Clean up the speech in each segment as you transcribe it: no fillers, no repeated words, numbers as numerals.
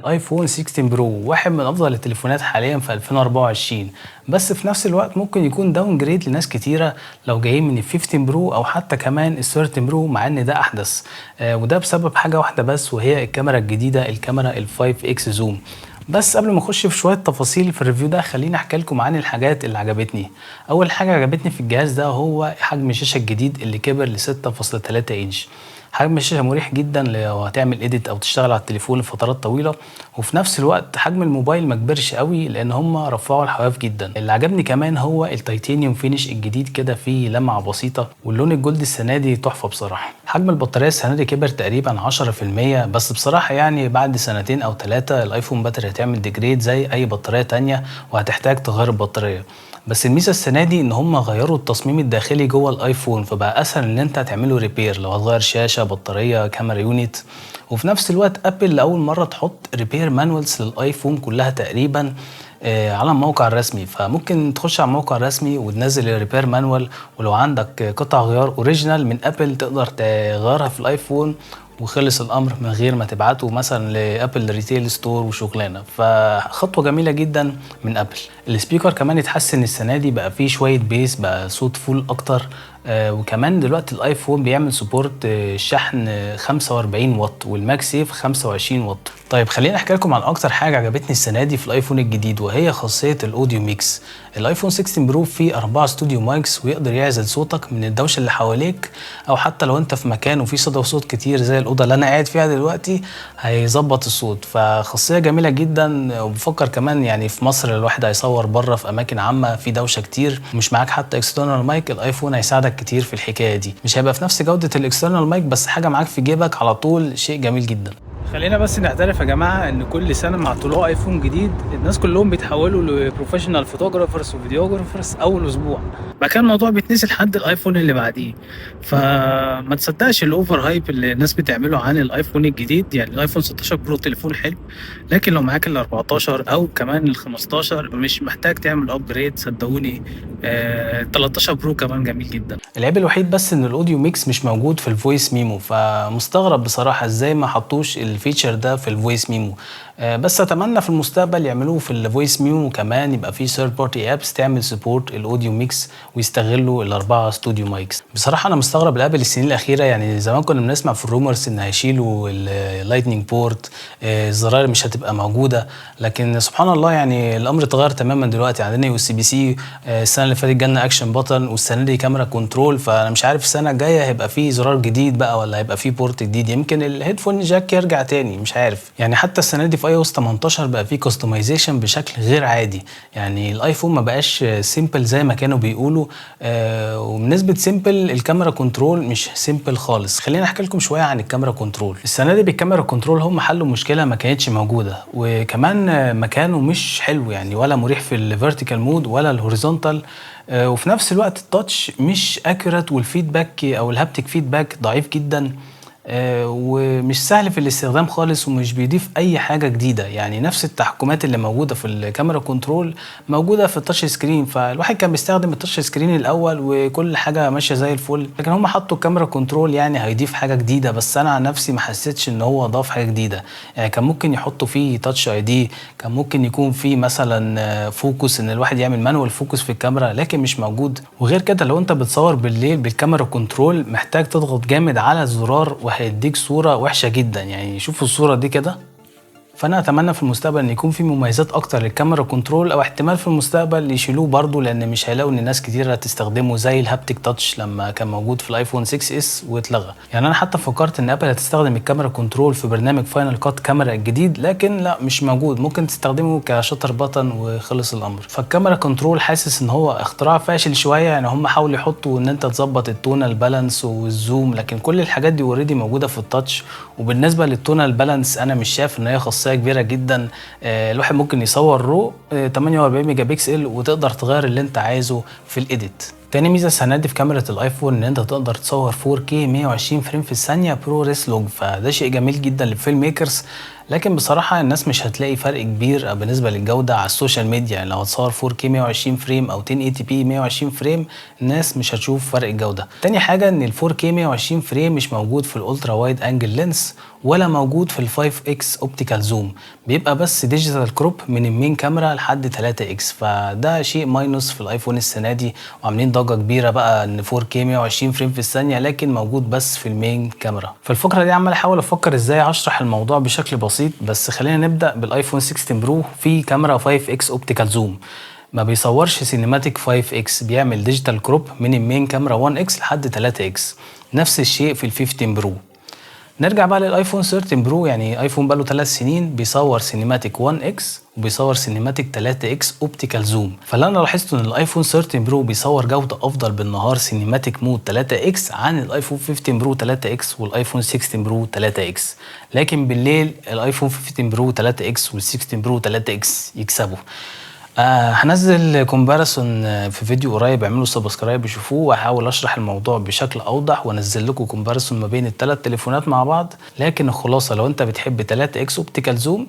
الايفون 16 برو واحد من افضل التليفونات حاليا في 2024، بس في نفس الوقت ممكن يكون داون جريد لناس كتيره لو جايين من ال 15 برو او حتى كمان ال 13 برو، مع ان ده احدث. وده بسبب حاجه واحده بس، وهي الكاميرا الجديده، الكاميرا ال 5 اكس زوم. بس قبل ما اخش في شويه تفاصيل في الريفيو ده، خليني احكي لكم عن الحاجات اللي عجبتني. اول حاجه عجبتني في الجهاز ده هو حجم الشاشه الجديد اللي كبر ل 6.3 انش. حجم الشاشه مريح جدا لو هتعمل اديت او تشتغل على التليفون لفترات طويله، وفي نفس الوقت حجم الموبايل ما كبرش قوي لان هم رفعوا الحواف جدا. اللي عجبني كمان هو التيتانيوم فينش الجديد، كده فيه لمعه بسيطه، واللون الجولد السنه دي تحفه بصراحه. حجم البطاريه السنه دي كبر تقريبا 10%، بس بصراحه يعني بعد سنتين او 3 الايفون باتري هتعمل ديجريد زي اي بطاريه تانية، وهتحتاج تغير البطاريه. بس الميزه السنه دي ان هم غيروا التصميم الداخلي جوه الايفون، فبقى اسهل ان انت تعمله ريبير لو هتغير شاشه، بطاريه، كاميرا يونت. وفي نفس الوقت ابل لاول مره تحط ريبير مانوالز للايفون كلها تقريبا على الموقع الرسمي، فممكن تخش على الموقع الرسمي وتنزل الريبير مانوال، ولو عندك قطع غيار اوريجينال من ابل تقدر تغيرها في الايفون، وخلص الامر من غير ما تبعته مثلا لابل ريتيل ستور وشغلانه. فخطوه جميله جدا من ابل. السبيكر كمان اتحسن السنه دي، بقى فيه شويه بيس، بقى صوت فول اكتر. وكمان دلوقتي الايفون بيعمل سبورت شحن 45 واط، والماك سيف 25 واط. طيب خليني احكي لكم عن اكتر حاجه عجبتني السنه دي في الايفون الجديد، وهي خاصيه الاوديو ميكس. الايفون 16 برو فيه 4 استوديو مايكس، ويقدر يعزل صوتك من الدوشه اللي حواليك، او حتى لو انت في مكان وفيه صدى وصوت كتير زي الاوضه اللي انا قاعد فيها دلوقتي هيظبط الصوت. فخاصيه جميله جدا. وبفكر كمان يعني في مصر الواحد هيصور بره في اماكن عامه في دوشه كتير، مش معاك حتى اكسترنال مايك، الايفون هيساعدك كتير في الحكايه دي. مش هيبقى في نفس جوده الاكسترنال مايك، بس حاجه معاك في جيبك على طول، شيء جميل جدا. خلينا بس نعترف يا جماعه ان كل سنه مع طلوع ايفون جديد الناس كلهم بيتحولوا لبروفيشنال فوتوغرافرز وفيديوغرافرز اول اسبوع، بعد كده الموضوع بيتنسي لحد الايفون اللي بعديه. فما تصدقش الاوفر هايب اللي الناس بتعمله عن الايفون الجديد. يعني الايفون 16 برو تليفون حلو، لكن لو معاك ال 14 او كمان ال 15 مش محتاج تعمل ابجريد صدقوني. 13 برو كمان جميل جدا. العيب الوحيد بس ان الاوديو ميكس مش موجود في الفويس ميمو، فمستغرب بصراحه ازاي ما حطوش الفيتشر ده في الفويس ميمو. بس اتمنى في المستقبل يعملوه في الفويس ميمو كمان، يبقى في ثيرد بارتي ابس تعمل سبورت الاوديو ميكس ويستغلوا الاربعه استوديو مايكس. بصراحه انا مستغرب الابل السنين الاخيره، يعني زمان كنا بنسمع في الرومرز ان هيشيلوا اللايتنينج بورت، الزراير مش هتبقى موجوده، لكن سبحان الله يعني الامر اتغير تماما. دلوقتي عندنا يو اس بي سي، السنه اللي فاتت جالنا اكشن بutton، والسنه دي كاميرا كنترول. فانا مش عارف السنه الجايه هيبقى في زرار جديد بقى ولا هيبقى في بورت جديد، يمكن الهيدفون جاك يرجع تاني، مش عارف. يعني حتى السنه دي في اي او اس 18 بقى في كاستمايزيشن بشكل غير عادي. يعني الايفون ما بقاش سيمبل زي ما كانوا بيقولوا. وبنسبه سيمبل الكاميرا كنترول مش سيمبل خالص. خلينا احكي لكم شويه عن الكاميرا كنترول. السنه دي بالكاميرا كنترول هم حلوا مشكله ما كانتش موجوده، وكمان مكانه مش حلو، يعني ولا مريح في الفيرتيكال مود ولا الهوريزونتال. وفي نفس الوقت التاتش مش اكيوريت، والفيدباك او الهابتيك فيدباك ضعيف جدا. ومش سهل في الاستخدام خالص، ومش بيضيف اي حاجه جديده. يعني نفس التحكمات اللي موجوده في الكاميرا كنترول موجوده في التاتش سكرين، فالواحد كان بيستخدم التاتش سكرين الاول وكل حاجه ماشيه زي الفل. لكن هم حطوا الكاميرا كنترول يعني هيضيف حاجه جديده، بس انا عن نفسي ما حسيتش ان هو ضاف حاجه جديده. يعني كان ممكن يحطوا فيه تاتش اي دي، كان ممكن يكون فيه مثلا فوكس، ان الواحد يعمل مانوال فوكس في الكاميرا، لكن مش موجود. وغير كده لو انت بتصور بالليل بالكاميرا كنترول محتاج تضغط جامد على الزرار، هيديك صورة وحشة جدا. يعني شوفوا الصورة دي كده. فانا اتمنى في المستقبل ان يكون في مميزات اكتر للكاميرا كنترول، او احتمال في المستقبل يشيلوه برضو، لان مش هيلاقوا ان ناس كتير هتستخدمه زي الهابتيك تاتش لما كان موجود في الايفون 6 اس واتلغى. يعني انا حتى فكرت ان ابل هتستخدم الكاميرا كنترول في برنامج فاينل كات كاميرا الجديد، لكن لا مش موجود. ممكن تستخدمه كشاتر بutton وخلص الامر. فالكاميرا كنترول حاسس ان هو اختراع فاشل شويه. يعني هم حاولوا يحطوا ان انت تظبط التونال بالانس والزوم، لكن كل الحاجات دي اوريدي موجوده في التاتش. وبالنسبه للتونال بالانس انا مش شايف ان هي خاصيه كبيره جدا. الواحد ممكن يصور رو 48 ميجا بكسل وتقدر تغير اللي انت عايزه في الايديت. تاني ميزه السنه دي في كاميرا الايفون ان انت تقدر تصور 4K 120 فريم في الثانيه برو ريس لوج، فده شيء جميل جدا للفيلم ميكرز. لكن بصراحه الناس مش هتلاقي فرق كبير بالنسبه للجوده على السوشيال ميديا. يعني لو هتصور 4K 120 فريم او 1080p 120 فريم الناس مش هتشوف فرق الجوده. تاني حاجه ان ال 4K 120 فريم مش موجود في الالترا وايد انجل لينس، ولا موجود في ال 5x اوبتيكال زوم، بيبقى بس ديجيتال كروب من المين كاميرا لحد 3x. فده شيء ماينس في الايفون السنه دي، وعاملين ضجه كبيره بقى ان 4K 120 فريم في الثانيه، لكن موجود بس في المين كاميرا. في الفقره دي عمال احاول افكر ازاي اشرح الموضوع بشكل بسيط، بس خلينا نبدا بالايفون 16 برو. في كاميرا 5x اوبتيكال زوم، ما بيصورش سينماتيك 5x، بيعمل ديجيتال كروب من المين كاميرا 1x لحد 3x. نفس الشيء في ال 15 برو. نرجع بقى للايفون 13 برو، يعني ايفون بقاله 3 سنين بيصور سينماتيك 1x وبيصور سينماتيك 3x اوبتيكال زوم. فاللي انا لاحظته ان الايفون 13 برو بيصور جوده افضل بالنهار سينماتيك مود 3x عن الايفون 15 برو 3x والايفون 16 برو 3x، لكن بالليل الايفون 15 برو 3x وال16 برو 3x يكسبوا. هنزل كومباريسون في فيديو قريب، اعملوا سبسكرايب وشوفوه، وهحاول اشرح الموضوع بشكل اوضح وانزل لكم كومباريسون ما بين الثلاث تليفونات مع بعض. لكن الخلاصه لو انت بتحب 3x اوبتيكال زوم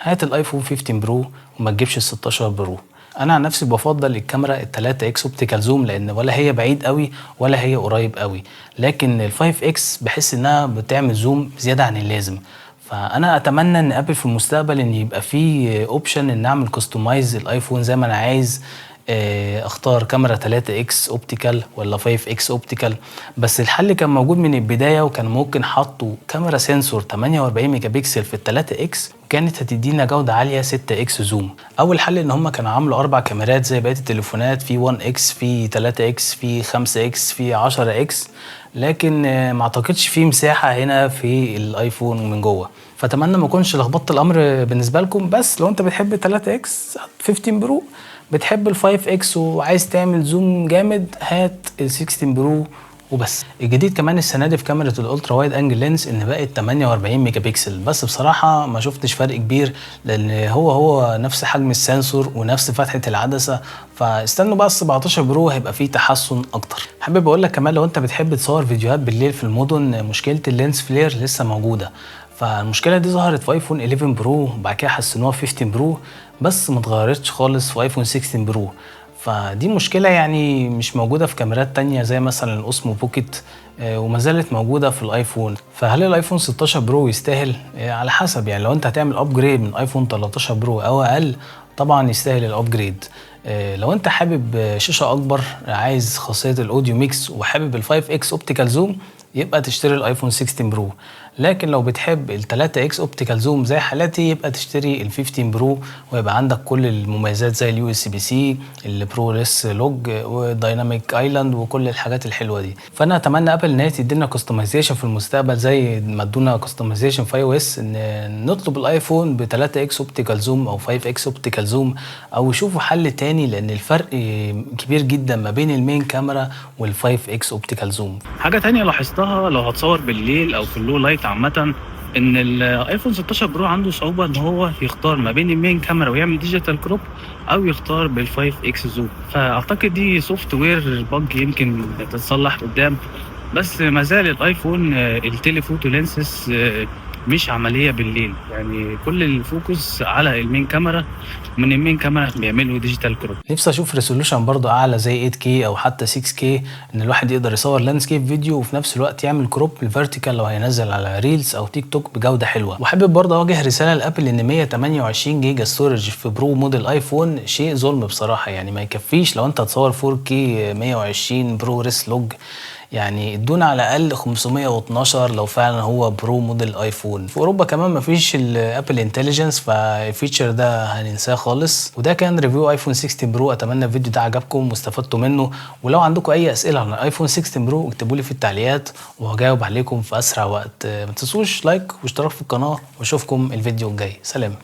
هات الايفون 15 برو وما تجيبش ال 16 برو. انا عن نفسي بفضل الكاميرا ال 3x اوبتيكال زوم، لان ولا هي بعيد قوي ولا هي قريب قوي، لكن ال 5x بحس انها بتعمل زوم زياده عن اللازم. فانا اتمنى ان ابل في المستقبل ان يبقى فيه اوبشن ان اعمل كستمايز الايفون زي ما انا عايز، اختار كاميرا 3x اوبتيكال ولا 5x اوبتيكال. بس الحل كان موجود من البدايه، وكان ممكن حطوا كاميرا سنسور 48 ميجا بكسل في ال 3x وكانت هتدينا جوده عاليه 6x زوم. اول حل ان هم كانوا عملوا 4 كاميرات زي بقيه التليفونات، في 1x في 3x في 5x في 10x، لكن ما اعتقدش في مساحه هنا في الايفون من جوه. فاتمنى ما اكونش لخبطت الامر بالنسبه لكم. بس لو انت بتحب 3x 15 برو، بتحب ال 5x وعايز تعمل زوم جامد، هات ال 16 برو وبس. الجديد كمان السنه دي في كاميرا الالترا وايد انجل لينس ان بقت 48 ميجا بكسل، بس بصراحه ما شفتش فرق كبير، لان هو نفس حجم السنسور ونفس فتحه العدسه. فاستنوا بقى ال 17 برو هيبقى فيه تحسن اكتر. حابب اقول لك كمان لو انت بتحب تصور فيديوهات بالليل في المدن، مشكله اللينس فلير لسه موجوده. فالمشكله دي ظهرت في ايفون 11 برو وبعد كده حسنوها في 15 برو، بس ما اتغيرتش خالص في ايفون 16 برو. فدي مشكله يعني مش موجوده في كاميرات تانية زي مثلا الاوسمو بوكيت، وما زالت موجوده في الايفون. فهل الايفون 16 برو يستاهل؟ على حسب، يعني لو انت هتعمل ابجريد من ايفون 13 برو او اقل طبعا يستاهل الابجريد. لو انت حابب شاشه اكبر، عايز خاصيه الاوديو ميكس وحابب ال 5x اوبتيكال زوم، يبقى تشتري الايفون 16 برو. لكن لو بتحب ال 3x اوبتيكال زوم زي حالاتي، يبقى تشتري ال 15 برو ويبقى عندك كل المميزات زي اليو اس بي سي، البرو ريس لوج والدايناميك ايلاند وكل الحاجات الحلوه دي. فانا اتمنى ابل ان هي تدينا كستمايزيشن في المستقبل زي ما ادونا كستمايزيشن في اي او اس، ان نطلب الايفون ب 3x اوبتيكال زوم او 5x اوبتيكال زوم، او يشوفوا حل تاني، لان الفرق كبير جدا ما بين المين كاميرا وال 5x اوبتيكال زوم. حاجه تانية لاحظتها لو هتصور بالليل او في اللو لايت عامه، ان الايفون 16 برو عنده صعوبه ان هو يختار ما بين المين كاميرا ويعمل ديجيتال كروب، او يختار بال 5x زوم. فاعتقد دي سوفت وير بج يمكن تتصلح قدام، بس ما زال الايفون التليفوتو لينسز مش عمليه بالليل، يعني كل الفوكس على المين كاميرا، من المين كاميرا بيعملوا ديجيتال كروب. نفسي اشوف ريزولوشن برضو اعلى زي 8K او حتى 6K، ان الواحد يقدر يصور لاندسكيب فيديو وفي نفس الوقت يعمل كروب الفيرتيكال لو هينزل على ريلز او تيك توك بجوده حلوه. وحابب برضه اوجه رساله لابل ان 128 جيجا ستورج في برو موديل ايفون شيء ظلم بصراحه، يعني ما يكفيش لو انت هتصور 4K 120 برو ريس لوج، يعني ادونا على الاقل 512 لو فعلا هو برو موديل ايفون. في اوروبا كمان مفيش الابل انتليجنس، فالفيتشر ده هننساه خالص. وده كان ريفيو ايفون 16 برو، اتمنى الفيديو ده عجبكم واستفدتوا منه. ولو عندكم اي اسئله عن الايفون 16 برو اكتبوا لي في التعليقات وهجاوب عليكم في اسرع وقت. ما تنسوش لايك واشتراك في القناه، واشوفكم الفيديو الجاي. سلام.